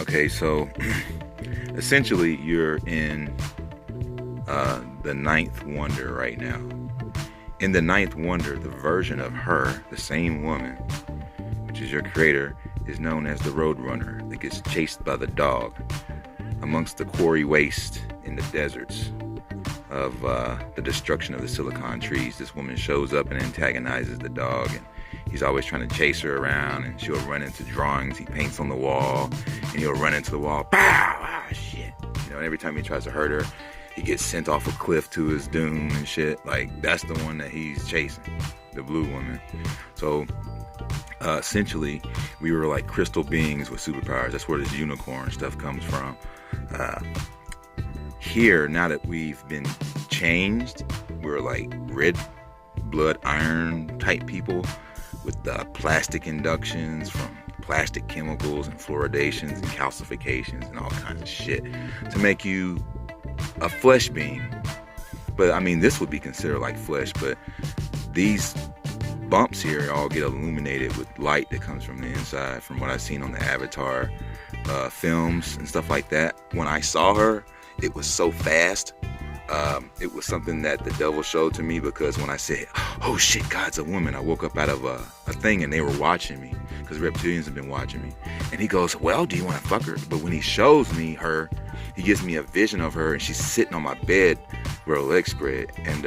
Okay, so essentially you're in the ninth wonder right now. In the ninth wonder, the version of her, the same woman, which is your creator, is known as the roadrunner that gets chased by the dog amongst the quarry waste in the deserts of the destruction of the silicon trees. This woman shows up and antagonizes the dog, and he's always trying to chase her around, and she'll run into drawings he paints on the wall, and he'll run into the wall, pow, ah, shit. And every time he tries to hurt her, he gets sent off a cliff to his doom and shit. Like, that's the one that he's chasing, the blue woman. So essentially, we were like crystal beings with superpowers. That's where this unicorn stuff comes from. Here, now that we've been changed, we're like red blood iron type people with plastic inductions from plastic chemicals and fluoridations and calcifications and all kinds of shit to make you a flesh being. But I mean, this would be considered like flesh, but these bumps here all get illuminated with light that comes from the inside, from what I've seen on the Avatar films and stuff like that. When I saw her, it was so fast. It was something that the devil showed to me, because when I said, oh shit, God's a woman, I woke up out of a thing and they were watching me, because reptilians have been watching me. And he goes, well, do you want to fuck her? But when he shows me her, he gives me a vision of her, and she's sitting on my bed with her legs spread, and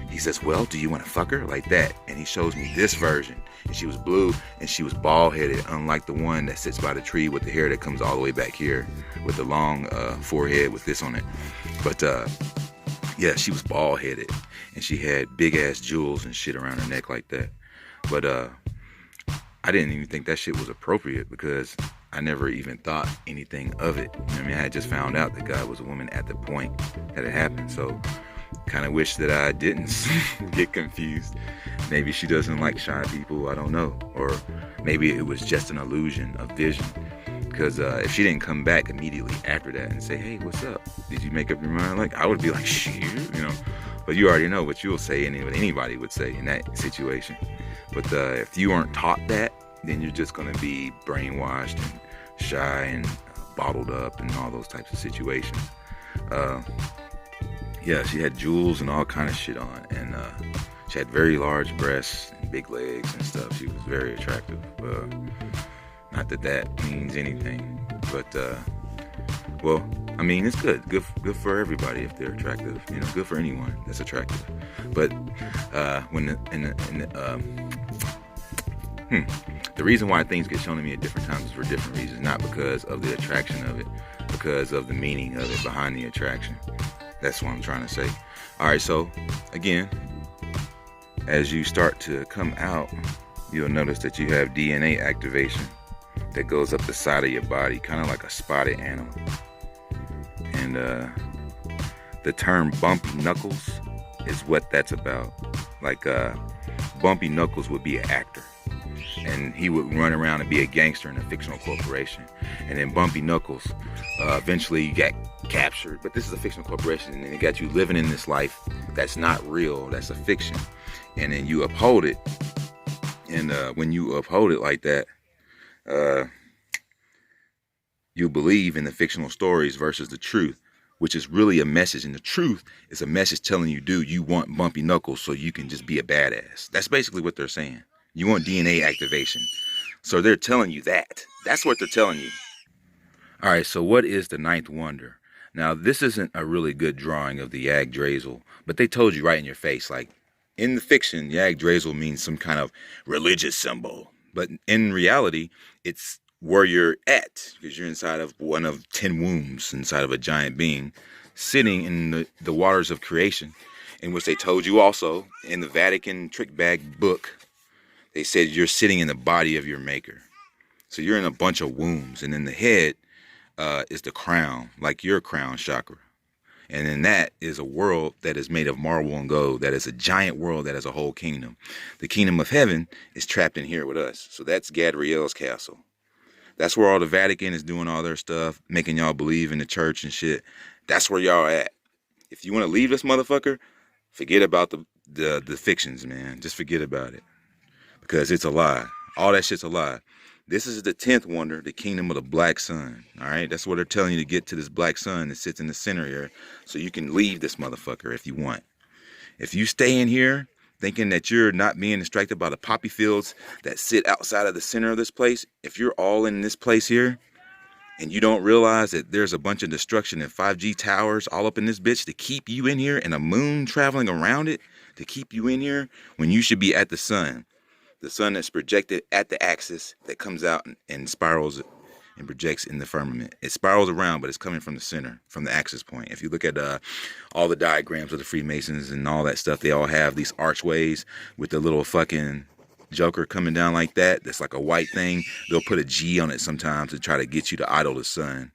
he says, well, do you want to fuck her? Like that. And he shows me this version, and she was blue, and she was bald-headed, unlike the one that sits by the tree with the hair that comes all the way back here, with the long forehead with this on it. But yeah, she was bald-headed, and she had big-ass jewels and shit around her neck like that. But I didn't even think that shit was appropriate, because I never even thought anything of it. I mean, I had just found out that God was a woman at the point that it happened. So kind of wish that I didn't get confused. Maybe she doesn't like shy people, I don't know. Or maybe it was just an illusion of vision. Because if she didn't come back immediately after that and say, hey, what's up? Did you make up your mind? Like, I would be like, shit, But you already know what you'll say and what anybody would say in that situation. But if you aren't taught that, then you're just going to be brainwashed and shy and bottled up and all those types of situations. Yeah, she had jewels and all kind of shit on, and she had very large breasts and big legs and stuff. She was very attractive. Not that that means anything, but well, I mean, it's good good for everybody if they're attractive. Good for anyone that's attractive. But the reason why things get shown to me at different times is for different reasons, not because of the attraction of it, because of the meaning of it behind the attraction. That's what I'm trying to say. All right, so again, as you start to come out, you'll notice that you have DNA activation that goes up the side of your body, kind of like a spotted animal. And the term bumpy knuckles is what that's about. Like Bumpy Knuckles would be an actor, and he would run around and be a gangster in a fictional corporation. And then Bumpy Knuckles eventually got captured, but this is a fictional corporation, and then it got you living in this life that's not real, that's a fiction. And then you uphold it, and when you uphold it like that, you believe in the fictional stories versus the truth, which is really a message. And the truth is a message telling you, dude, you want bumpy knuckles so you can just be a badass. That's basically what they're saying. You want DNA activation. So they're telling you that. That's what they're telling you. All right, so what is the ninth wonder? Now, this isn't a really good drawing of the Yggdrasil, but they told you right in your face, like, in the fiction, Yggdrasil means some kind of religious symbol. But in reality, it's where you're at, because you're inside of one of 10 wombs, inside of a giant being, sitting in the waters of creation, in which they told you also, in the Vatican trick bag book, they said you're sitting in the body of your maker. So you're in a bunch of wombs, and in the head is the crown, like your crown chakra. And then that is a world that is made of marble and gold. That is a giant world that has a whole kingdom. The kingdom of heaven is trapped in here with us. So that's Gadriel's castle. That's where all the Vatican is doing all their stuff, making y'all believe in the church and shit. That's where y'all at. If you want to leave this motherfucker, forget about the fictions, man. Just forget about it. Because it's a lie. All that shit's a lie. This is the 10th wonder, the kingdom of the black sun. All right, that's what they're telling you to get to this black sun that sits in the center here, so you can leave this motherfucker if you want. If you stay in here thinking that you're not being distracted by the poppy fields that sit outside of the center of this place, if you're all in this place here and you don't realize that there's a bunch of destruction and 5G towers all up in this bitch to keep you in here and a moon traveling around it to keep you in here when you should be at the sun. The sun that's projected at the axis that comes out and spirals and projects in the firmament. It spirals around, but it's coming from the center, from the axis point. If you look at all the diagrams of the Freemasons and all that stuff, they all have these archways with the little fucking joker coming down like that. That's like a white thing. They'll put a G on it sometimes to try to get you to idol the sun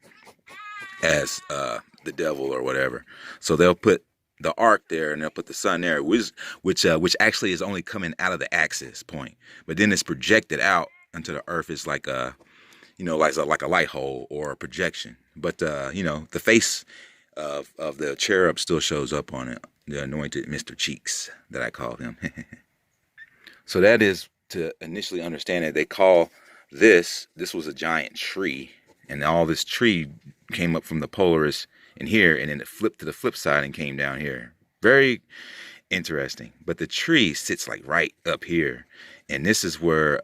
as the devil or whatever. So they'll put the arc there and they'll put the sun there, which actually is only coming out of the axis point, but then it's projected out into the earth. It's like a, like a light hole or a projection. But the face of the cherub still shows up on it, the anointed Mr. Cheeks that I call him. So that is to initially understand that they call this was a giant tree, and all this tree came up from the Polaris in here, and then it flipped to the flip side and came down here. Very interesting. But the tree sits like right up here, and this is where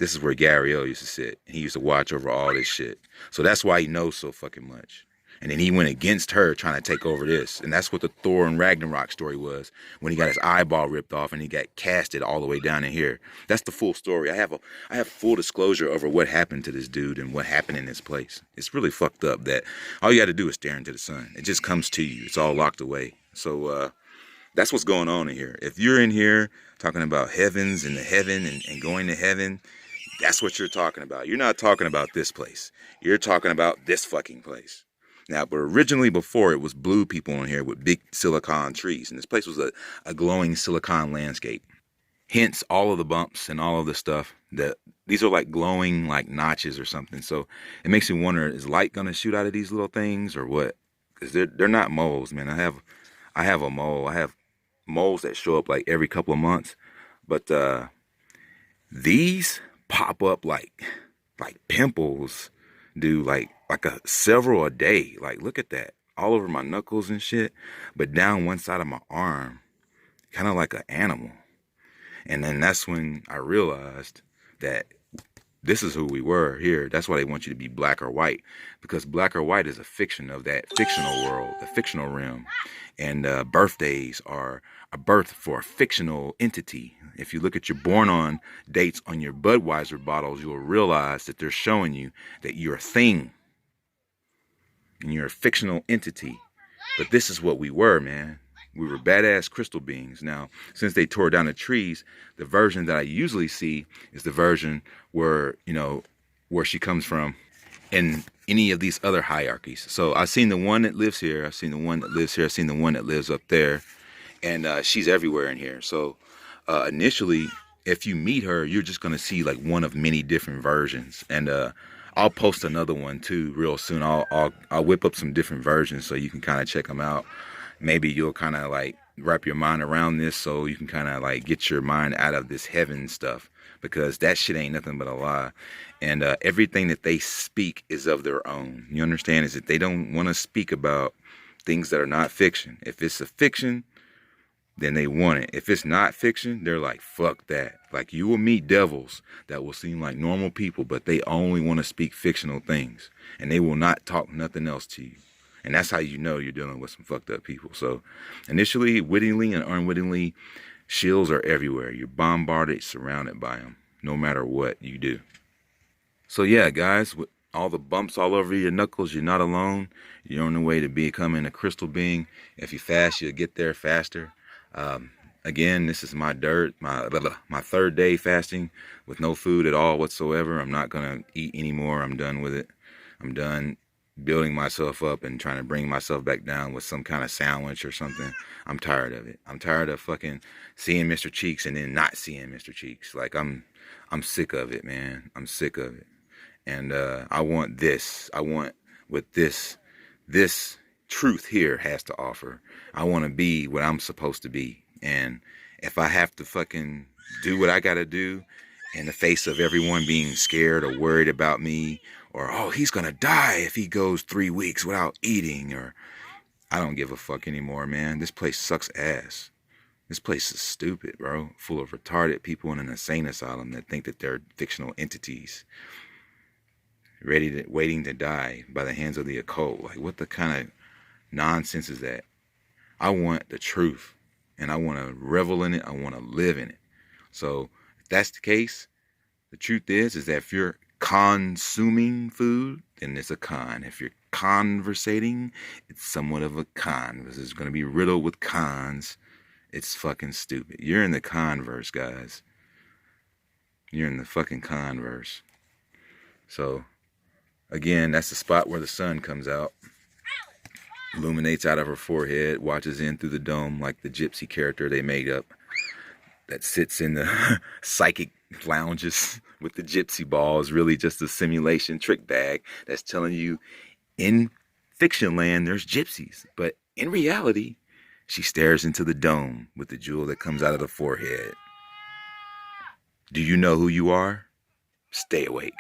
Gariel used to sit. He used to watch over all this shit. So that's why he knows so fucking much. And then he went against her trying to take over this. And that's what the Thor and Ragnarok story was, when he got his eyeball ripped off and he got casted all the way down in here. That's the full story. I have full disclosure over what happened to this dude and what happened in this place. It's really fucked up that all you got to do is stare into the sun. It just comes to you. It's all locked away. So that's what's going on in here. If you're in here talking about heavens and the heaven and going to heaven, that's what you're talking about. You're not talking about this place. You're talking about this fucking place. Now, but originally before, it was blue people in here with big silicon trees. And this place was a glowing silicon landscape. Hence, all of the bumps and all of the stuff. These are like glowing like notches or something. So it makes me wonder, is light going to shoot out of these little things or what? Because they're not moles, man. I have a mole. I have moles that show up like every couple of months. But these pop up like pimples do, like several a day. Like, look at that, all over my knuckles and shit, but down one side of my arm, kind of like an animal. And then that's when I realized that this is who we were here. That's why they want you to be black or white, because black or white is a fiction of that fictional world, the fictional realm. And birthdays are a birth for a fictional entity. If you look at your born on dates on your Budweiser bottles, you'll realize that they're showing you that you're a thing and you're a fictional entity. But this is what we were, man. We were badass crystal beings. Now, since they tore down the trees, the version that I usually see is the version where, where she comes from in any of these other hierarchies. So I've seen the one that lives here. I've seen the one that lives here. I've seen the one that lives up there. And she's everywhere in here. So initially, if you meet her, you're just going to see like one of many different versions. And I'll post another one too real soon. I'll whip up some different versions so you can kind of check them out. Maybe you'll kind of like wrap your mind around this so you can kind of like get your mind out of this heaven stuff, because that shit ain't nothing but a lie. And everything that they speak is of their own. You understand? Is that they don't want to speak about things that are not fiction. If it's a fiction, then they want it. If it's not fiction, they're like, fuck that. Like, you will meet devils that will seem like normal people, but they only want to speak fictional things. And they will not talk nothing else to you. And that's how you know you're dealing with some fucked up people. So initially, wittingly and unwittingly, shills are everywhere. You're bombarded, surrounded by them, no matter what you do. So yeah, guys, with all the bumps all over your knuckles, you're not alone. You're on the way to becoming a crystal being. If you fast, you'll get there faster. Again, this is my third day fasting with no food at all whatsoever. I'm not going to eat anymore. I'm done with it. I'm done building myself up and trying to bring myself back down with some kind of sandwich or something. I'm tired of it. I'm tired of fucking seeing Mr. Cheeks and then not seeing Mr. Cheeks. Like, I'm sick of it, man. I'm sick of it. And I want this. I want what this truth here has to offer. I want to be what I'm supposed to be. And if I have to fucking do what I got to do in the face of everyone being scared or worried about me, or, oh, he's gonna die if he goes 3 weeks without eating, or, I don't give a fuck anymore, man. This place sucks ass. This place is stupid, bro. Full of retarded people in an insane asylum that think that they're fictional entities, waiting to die by the hands of the occult. Like, what the kind of nonsense is that? I want the truth, and I want to revel in it. I want to live in it. So if that's the case, the truth is that if you're consuming food, then it's a con. If you're conversating, it's somewhat of a con, because it's going to be riddled with cons. It's fucking stupid. You're in the converse, guys. You're in the fucking converse. So, again, that's the spot where the sun comes out, illuminates out of her forehead, watches in through the dome like the gypsy character they made up that sits in the psychic lounges with the gypsy balls, really just a simulation trick bag that's telling you in fiction land there's gypsies. But in reality, she stares into the dome with the jewel that comes out of the forehead. Do you know who you are? Stay awake.